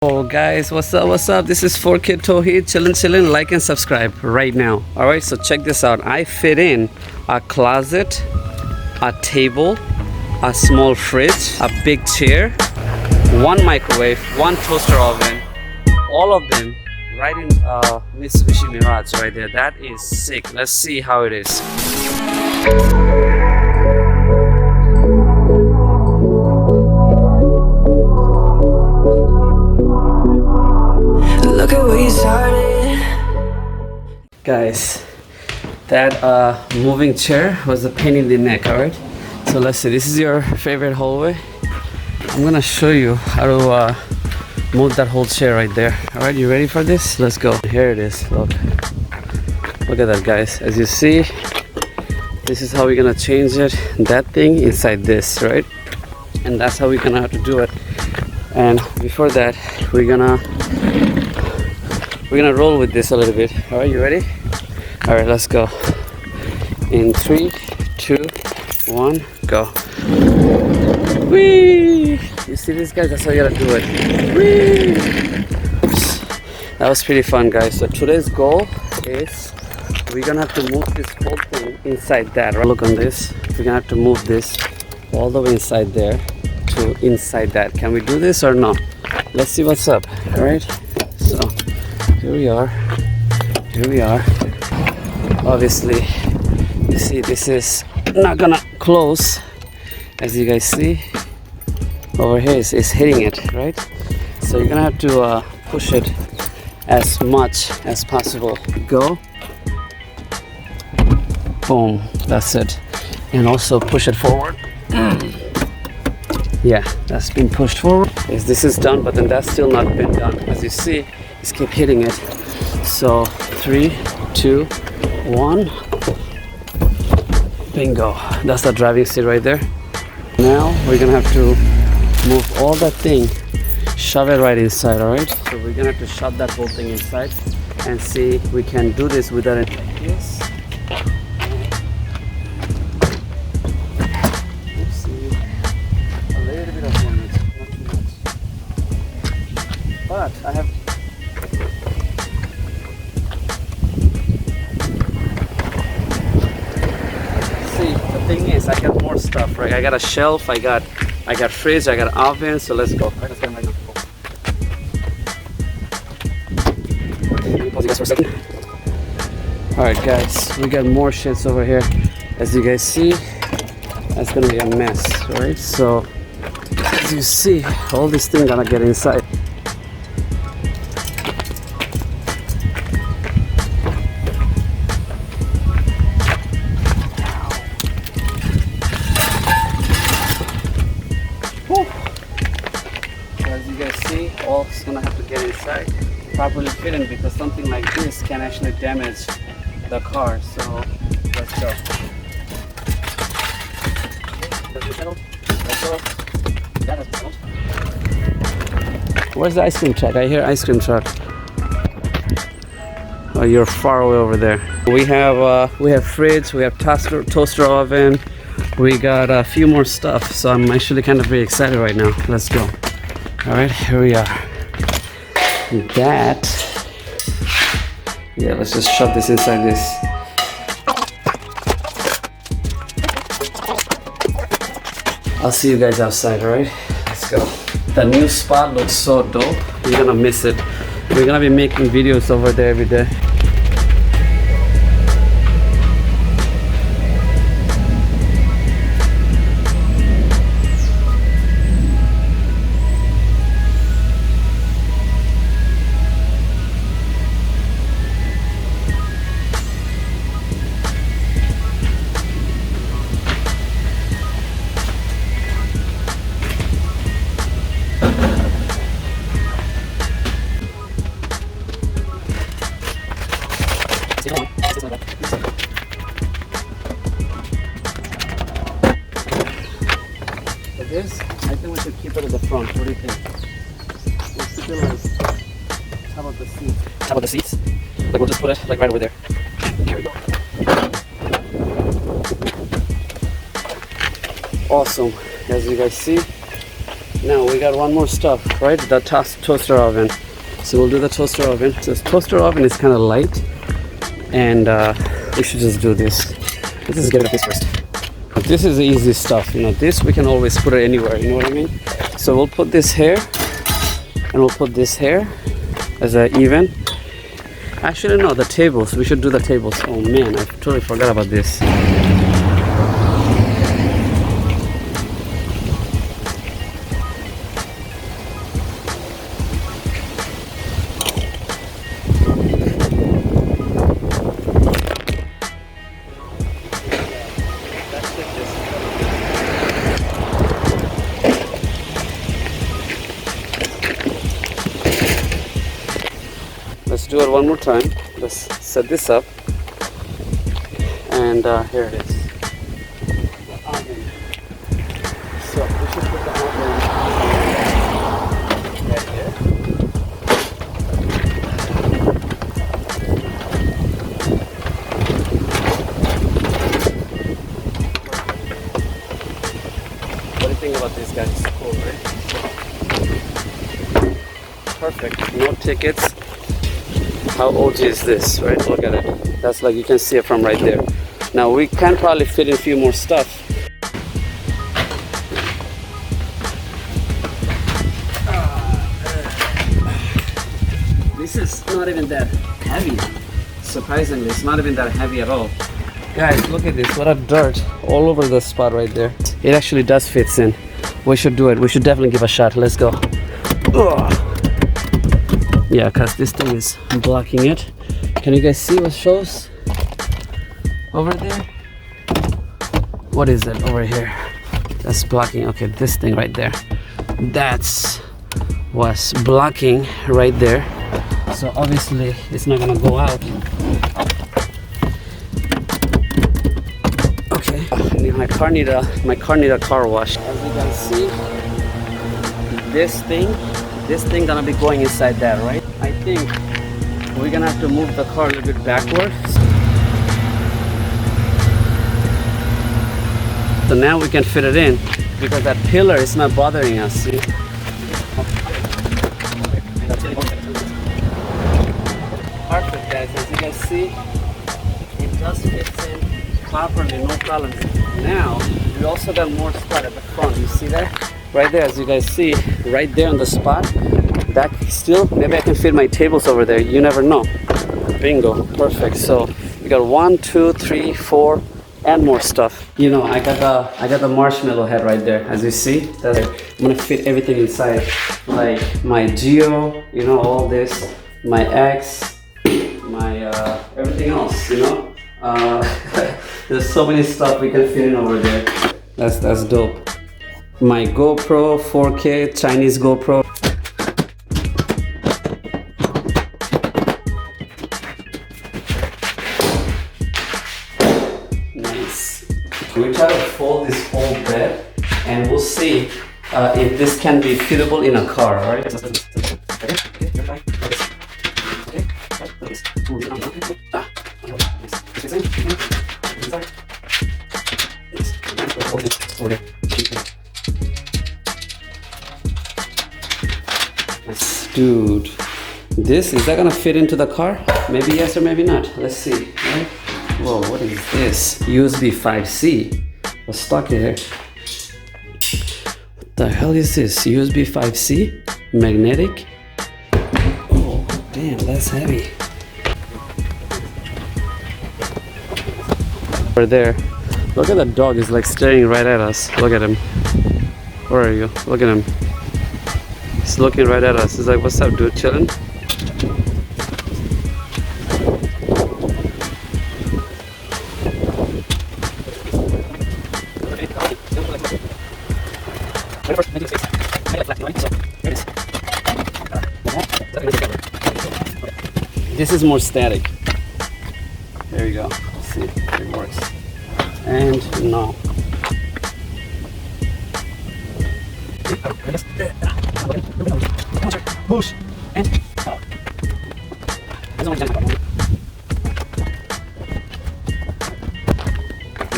Oh guys, what's up, this is 4Kid Toheed, chillin', like and subscribe right now. Alright, so check this out. I fit in a closet, a table, a small fridge, a big chair, one microwave, one toaster oven, all of them right in Mitsubishi Mirage right there. That is sick. Let's see how it is. Look at where you started. Guys, that moving chair was a pain in the neck. Alright, so let's see, this is your favorite hallway. I'm gonna show you how to move that whole chair right there. Alright, you ready for this? Let's go. Here it is. Look at that, guys. As you see, this is how we're gonna change it, that thing inside this, right? And that's how we're gonna have to do it. And before that, we're gonna roll with this a little bit. All right, you ready? All right, let's go. In 3, 2, 1, go. Whee! You see this, guys? That's how you gotta do it. Whee! Oops. That was pretty fun, guys. So today's goal is we're gonna have to move this whole thing inside that. Right? Look on this. We're gonna have to move this all the way inside there to inside that. Can we do this or not? Let's see what's up. All right. So here we are. Obviously, you see this is not gonna close. As you guys see over here, it's hitting it, right? So you're gonna have to push it as much as possible. Go. Boom. That's it. And also push it forward. Yeah, that's been pushed forward. Yes, this is done, but then that's still not been done. As you see, just keep hitting it. So 3, 2, 1. Bingo. That's the driving seat right there. Now we're gonna have to move all that thing, shove it right inside. All right. So we're gonna have to shove that whole thing inside and see if we can do this without it like this. But I have see, the thing is I got more stuff, right? I got a shelf, I got fridge, I got an oven, so let's go. Right, let's get my Let me pause you guys for a second. Alright guys, we got more shits over here. As you guys see, that's gonna be a mess, right? So as you see, all this thing gonna get inside. As you guys see, all is gonna have to get inside, properly fitting, because something like this can actually damage the car. So let's go. Where's the ice cream truck? I hear ice cream truck. Oh, you're far away over there. We have fridge, we have toaster oven. We got a few more stuff, so I'm actually kind of very excited right now. Let's go. All right, here we are. Yeah, let's just shove this inside this. I'll see you guys outside, all right? Let's go. The new spot looks so dope. You're gonna miss it. We're gonna be making videos over there every day. This, I think we should keep it at the front. What do you think? We'll keep it like top of the seat. Top of the seats? Like we'll just put it like right over there. Here we go. Awesome. As you guys see, Now we got one more stuff, right? The toaster oven. So we'll do the toaster oven. So this toaster oven is kind of light, and we should just do this. Let's just get rid of this first. This is the easy stuff, you know. This we can always put it anywhere, you know what I mean? So we'll put this here, and we'll put this here as an even. Actually, no, the tables. We should do the tables. Oh man, I totally forgot about this. Let's do it one more time. Let's set this up, and here it is. The oven. So we should put the oven right here. What do you think about this, guys? Cool, right? Perfect. No tickets. How OG is this, right? Look at it. That's like, you can see it from right there. Now we can probably fit in a few more stuff. This is not even that heavy. Surprisingly, it's not even that heavy at all. Guys, look at this. What a dirt all over the spot right there. It actually does fit in. We should do it. We should definitely give a shot. Let's go. Ugh. Yeah, because this thing is blocking it. Can you guys see what shows over there? What is it over here? That's blocking. Okay, this thing right there. That's what's blocking right there. So obviously it's not gonna go out. Okay, my car need a car wash. As you can see, this thing gonna be going inside that, right? I think we're gonna have to move the car a little bit backwards. So now we can fit it in because that pillar is not bothering us. See? Perfect, guys. As you can see, it does fit in properly, no problem. Now we also got more spot at the front. You see that? Right there, as you guys see, right there on the spot. That still, maybe I can fit my tables over there. You never know. Bingo, perfect. So we got 1, 2, 3, 4, and more stuff. You know, I got the marshmallow head right there. As you see, that's it. I'm gonna fit everything inside, like my Geo, you know, all this, my X, my everything else. You know, there's so many stuff we can fit in over there. That's dope. My GoPro 4K Chinese GoPro. Nice. We try to fold this whole bed, and we'll see if this can be fittable in a car. All right. Dude, this, is that gonna fit into the car? Maybe yes or maybe not. Let's see. Right? Whoa, what is this? USB 5C. What's stuck here? What the hell is this? USB 5C? Magnetic? Oh, damn, that's heavy. Over there. Look at that dog, he's like staring right at us. Look at him. Where are you? Look at him. He's looking right at us. He's like, what's up, dude? Chilling? This is more static. There you go. Let's see if it works. And no. Push and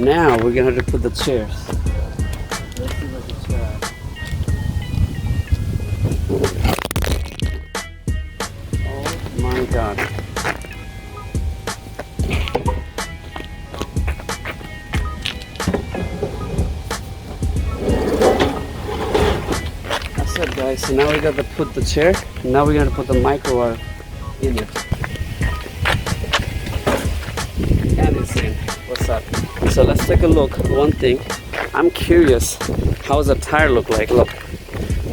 now we're gonna have to put the chairs. Let's see what the chair. god. That's it, guys. So now we got to put the chair. Now we're gonna put the microwave in it. And it's in. What's up? So let's take a look. One thing, I'm curious, how does the tire look like? Look,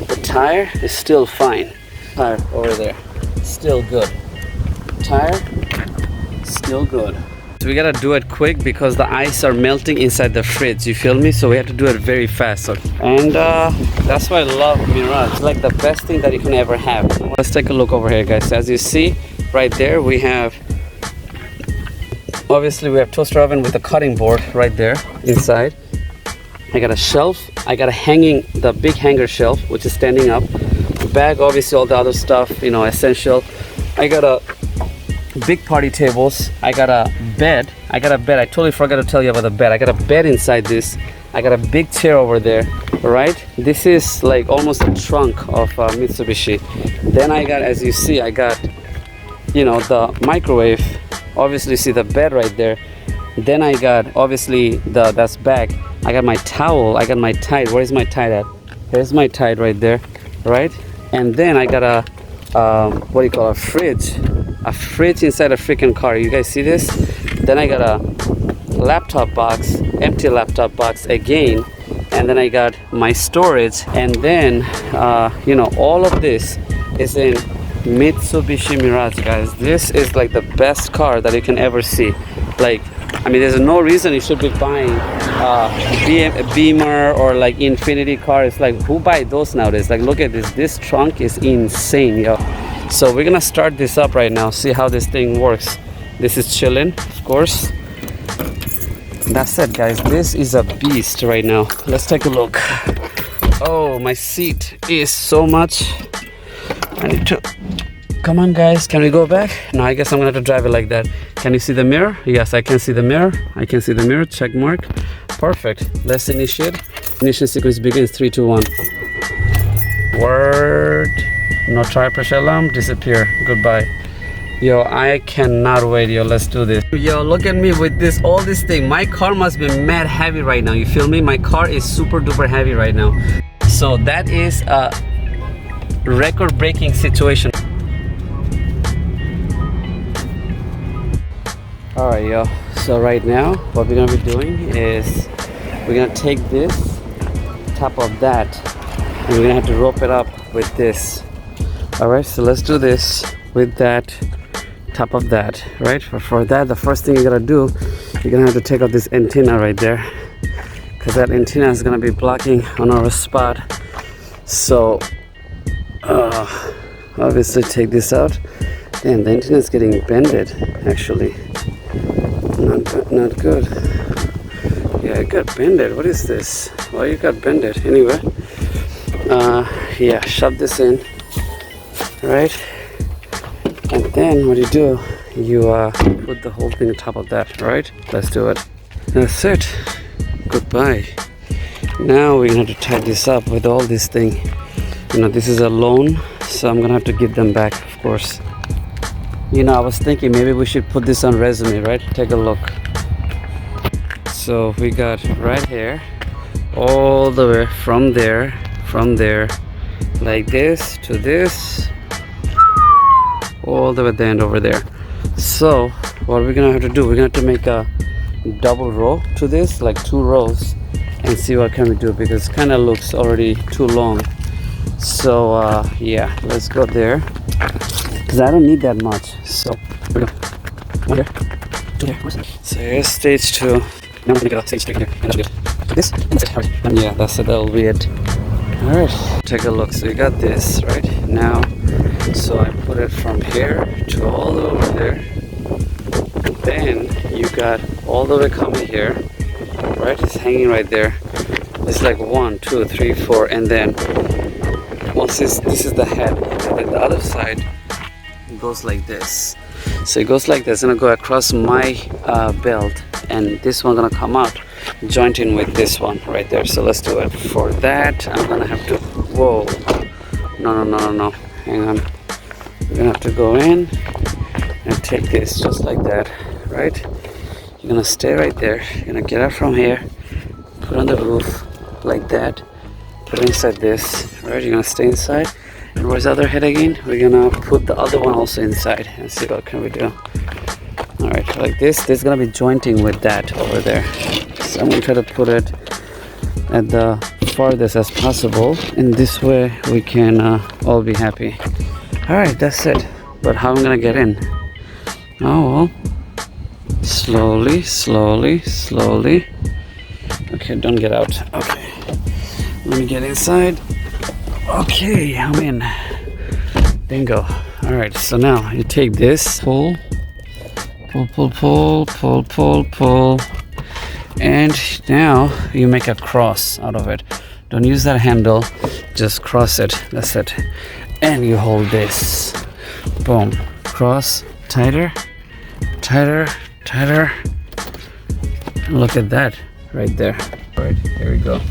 the tire is still fine. Tire over there, still good. Tire, still good. So we gotta do it quick because the ice are melting inside the fridge, you feel me? So we have to do it very fast. And that's why I love Mirage. It's like the best thing that you can ever have. Let's take a look over here, guys. As you see right there, we have obviously we have toaster oven with a cutting board right there inside. I got a shelf. I got a hanging, the big hanger shelf, which is standing up. Bag, obviously all the other stuff, you know, essential. I got a big party tables. I got a bed. I totally forgot to tell you about the bed. I got a bed inside this. I got a big chair over there, right? This is like almost a trunk of Mitsubishi. Then I got, as you see, I got, you know, the microwave. Obviously see the bed right there. Then I got obviously that's bag. I got my towel. I got my tide. Where is my tide at? Here's my tide right there, right? And then I got a what do you call a fridge inside a freaking car. You guys see this? Then I got a laptop box, empty laptop box again. And then I got my storage. And then you know, all of this is in Mitsubishi Mirage, guys. This is like the best car that you can ever see. Like, I mean, there's no reason you should be buying a Beamer or like Infinity car. It's like, who buy those nowadays? Like, look at this. This trunk is insane, yo. So we're gonna start this up right now, see how this thing works. This is chilling, of course. That's it, guys. This is a beast right now. Let's take a look. Oh, my seat is so much. I need to, come on guys, can we go back? No, I guess I'm gonna have to drive it like that. Can you see the mirror? Yes, I can see the mirror. I can see the mirror, check mark. Perfect, let's initiate. Ignition sequence begins, 3, 2, 1. Word. No tire pressure alarm, disappear, goodbye. Yo, I cannot wait, yo, let's do this. Yo, look at me with this, all this thing. My car must be mad heavy right now, you feel me? My car is super duper heavy right now. So that is a record-breaking situation. All right, yo, so right now what we're gonna be doing is we're gonna take this top of that and we're gonna have to rope it up with this. All right, so let's do this with that top of that, right? For that, the first thing you gotta do, you're gonna have to take out this antenna right there, because that antenna is gonna be blocking on our spot. So obviously take this out. Damn, the antenna is getting bended actually. Not good. Yeah, it got bended. What is this? Why you got bended? Anyway, yeah, shove this in, right? And then what you do, you put the whole thing on top of that, right? Let's do it. That's it. Goodbye. Now we're gonna have to tie this up with all this thing. You know, this is a loan, so I'm gonna have to give them back, of course. You know, I was thinking maybe we should put this on resume, right? Take a look. So we got right here, all the way from there, like this to this, all the way at the end over there. So what we're gonna have to do, we're gonna have to make a double row to this, like 2 rows, and see what can we do, because it kind of looks already too long. So yeah, let's go there, because I don't need that much. So here we go. 1 here, 2 here. So here's stage 2. Now we're gonna get a stage 3 here. And that's good. This and this. Alright. Yeah, that's it. That'll be it. Alright, take a look. So you got this right now. So I put it from here to all the way over there. And then you got all the way coming here. Right? It's hanging right there. It's like 1, 2, 3, 4, and then once this is the head, and then the other side goes like this. So it goes like this, and I go across my belt, and this one gonna come out, joint in with this one right there. So let's do it. For that, I'm gonna have to, whoa, no, hang on. We're gonna have to go in and take this just like that, right? You're gonna stay right there. You're gonna get out from here, put on the roof like that, put it inside this, right? You're gonna stay inside. And where's the other head again? We're gonna put the other one also inside and see what can we do. All right, like this is gonna be jointing with that over there. So I'm gonna try to put it at the farthest as possible. In this way, we can all be happy. All right, that's it. But how am I gonna get in? Oh, well, slowly, slowly, slowly. Okay, don't get out. Okay, let me get inside. Okay, I'm in. Bingo. All right, so now you take this, pull, pull, pull, pull, pull, pull, pull, and now you make a cross out of it. Don't use that handle, just cross it. That's it. And you hold this. Boom. Cross. Tighter, tighter, tighter. Look at that right there. All right, here we go.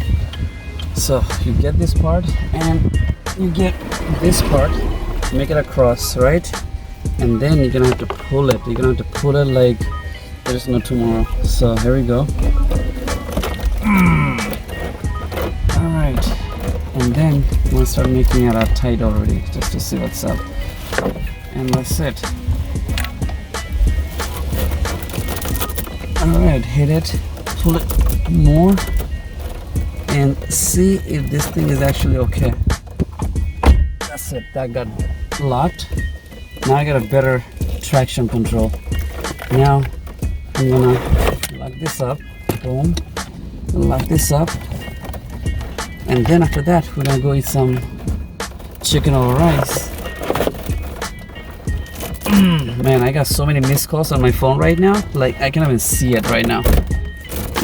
So you get this part and you get this part, make it across, right? And then you're gonna have to pull it. You're gonna have to pull it like there's no tomorrow. So here we go. All right, and then I'm gonna start making it out tight already, just to see what's up. And that's it. All right, hit it, pull it more, and see if this thing is actually okay. That's it, that got locked. Now I got a better traction control. Now I'm gonna lock this up, boom, lock this up, and then after that we're gonna go eat some chicken over rice. Man, I got so many missed calls on my phone right now, like I can't even see it right now.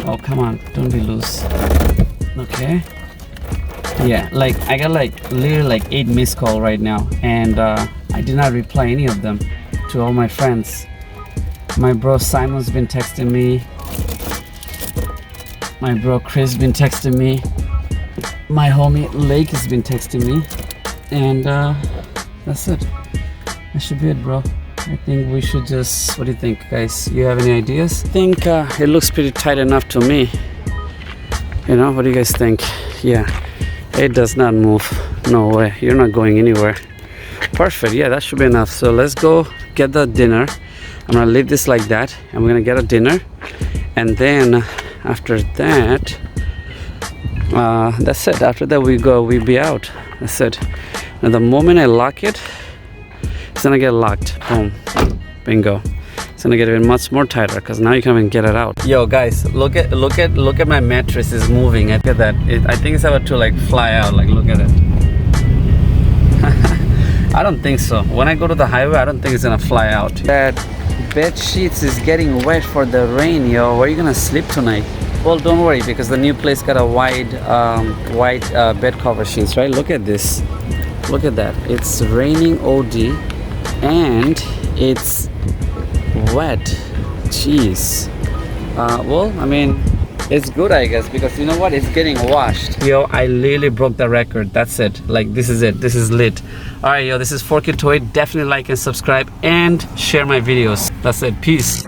Oh, come on, don't be loose. Okay, yeah, like I got like literally like 8 missed calls right now, and I did not reply any of them to all my friends. My bro Simon's been texting me, my bro Chris been texting me, my homie Lake has been texting me, and that's it. That should be it, bro. I think we should just, what do you think, guys? You have any ideas? I think it looks pretty tight enough to me. You know, what do you guys think? Yeah, it does not move. No way, you're not going anywhere. Perfect, yeah, that should be enough. So let's go get the dinner. I'm gonna leave this like that, and we're gonna get a dinner, and then after that, that's it. After that, we'll be out. That's it. Now the moment I lock it, it's gonna get locked. Boom, bingo. It's gonna get even much more tighter because now you can't even get it out. Yo, guys, look at my mattress is moving. Look at that. I think it's about to like fly out. Like, look at it. I don't think so. When I go to the highway, I don't think it's gonna fly out. That bed sheets is getting wet for the rain, yo. Where are you gonna sleep tonight? Well, don't worry, because the new place got a white bed cover sheets, right? Look at this. Look at that. It's raining OD and it's wet. Jeez. Well, I mean, it's good, I guess, because you know what? It's getting washed. Yo, I literally broke the record. That's it. Like, this is it. This is lit. All right, yo, this is 4K Toy. Definitely like and subscribe and share my videos. That's it. Peace.